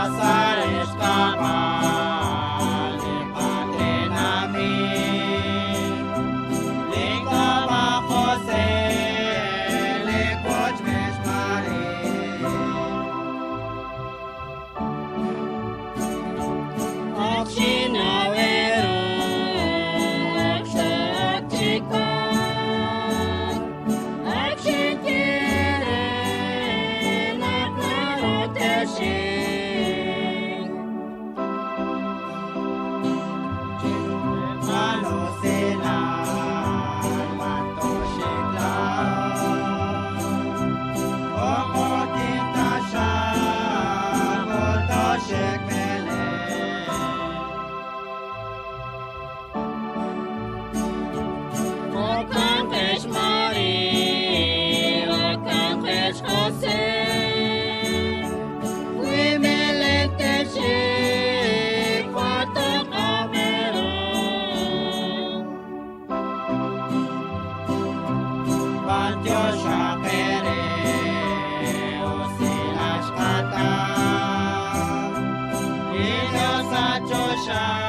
Kasar eskapar de Padre namin. Lingkod Jose, likod Maria. At sinawero, at saktikan, at sitirin, at narotesin. Ano sila, matosiklan, okotinta siya, motosik mele. Okang kes Maria, okang kes Jose, wimelete si patok amero. Patyo siya kere, o silas kata, ino sa Diyos siya.